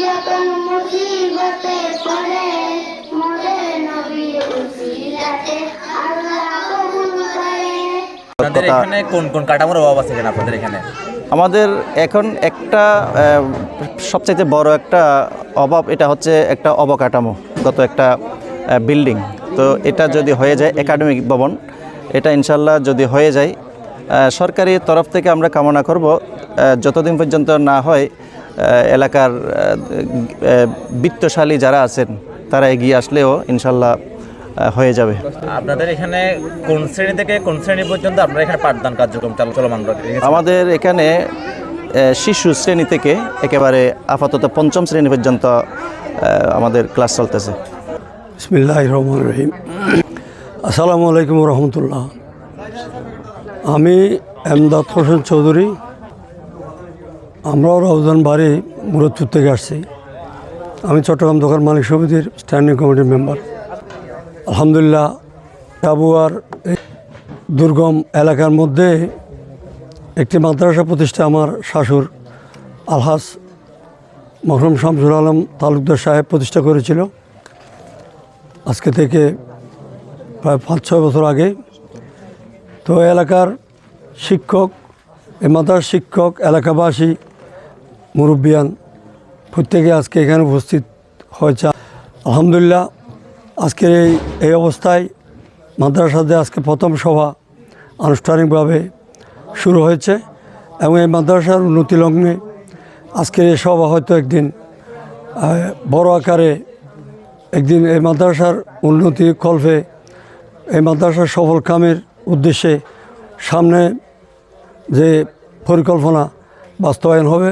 যখন মুসিবতে পড়ে মোদের নবীর উসিলাতে আল্লাহ কবুল করে। আপনাদের এখানে কোন কোন কাঠামোর অভাব আছে এখানে আপনাদের এখানে? আমাদের এখন একটা সবচাইতে বড় একটা অভাব, এটা হচ্ছে একটা অবকাঠামো, গত একটা বিল্ডিং। তো এটা যদি হয়ে যায় একাডেমিক ভবন, এটা ইনশাল্লাহ যদি হয়ে যায়, সরকারি তরফ থেকে আমরা কামনা করব যতদিন পর্যন্ত না হয় এলাকার বিত্তশালী যারা আছেন তারা এগিয়ে আসলেও ইনশাল্লাহ হয়ে যাবে। আপনাদের এখানে কোন শ্রেণী থেকে কোন শ্রেণী পর্যন্ত আপনারা এখানে পাঠদান কার্যক্রম চলমান রয়েছে? আমাদের এখানে শিশু শ্রেণী থেকে একেবারে আপাতত পঞ্চম শ্রেণী পর্যন্ত আমাদের ক্লাস চলতেছে। বিসমিল্লাহির রহমানির রহিম। আসসালামু আলাইকুম রহমতুল্লাহ। আমি এমদাদ হোসেন চৌধুরী। আমরাও রওজান বাড়ি মুরাদপুর থেকে আসছি। আমি চট্টগ্রাম দোকান মালিক সমিতির স্ট্যান্ডিং কমিটির মেম্বার। আলহামদুলিল্লাহ, আবুয়ার দুর্গম এলাকার মধ্যে একটি মাদ্রাসা প্রতিষ্ঠা আমার শাশুর আলহাজ মরহুম শামসুল আলম তালুকদার সাহেব প্রতিষ্ঠা করেছিল আজকে থেকে প্রায় 5-6 বছর আগে। তো এলাকার শিক্ষক, এই মাদ্রাসার শিক্ষক, এলাকাবাসী, মুরব্বিয়ান প্রত্যেকে আজকে এখানে উপস্থিত হয়েছে। আলহামদুলিল্লাহ, আজকের এই অবস্থায় মাদ্রাসাতে আজকে প্রথম সভা আনুষ্ঠানিকভাবে শুরু হয়েছে এবং এই মাদ্রাসার উন্নতি লগ্নে আজকের এই সভা হয়তো একদিন বড় আকারে একদিন এই মাদ্রাসার উন্নতি কল্পে এই মাদ্রাসার সফল কামের উদ্দেশ্যে সামনে যে পরিকল্পনা বাস্তবায়ন হবে।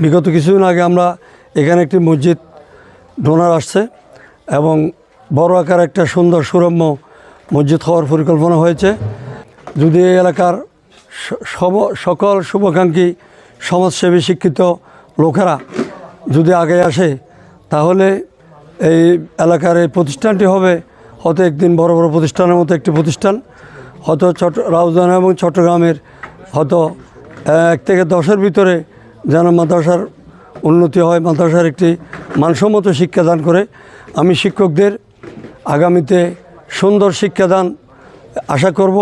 বিগত কিছুদিন আগে আমরা এখানে একটি মসজিদ ডোনার আসছে এবং বড় আকার একটা সুন্দর সুরম্য মসজিদ হওয়ার পরিকল্পনা হয়েছে। যদি এই এলাকার সকল শুভাকাঙ্ক্ষী সমাজসেবী শিক্ষিত লোকেরা যদি আগে আসে, তাহলে এই এলাকার এই প্রতিষ্ঠানটি হবে হয়তো একদিন বড় বড় প্রতিষ্ঠানের মতো একটি প্রতিষ্ঠান। হয়তো রাউজান এবং চট্টগ্রামের হয়তো 1 থেকে 10-এর ভিতরে যেন মাদ্রাসার উন্নতি হয়, মাদ্রাসার একটি মানসম্মত শিক্ষাদান করে। আমি শিক্ষকদের আগামীতে সুন্দর শিক্ষাদান আশা করব।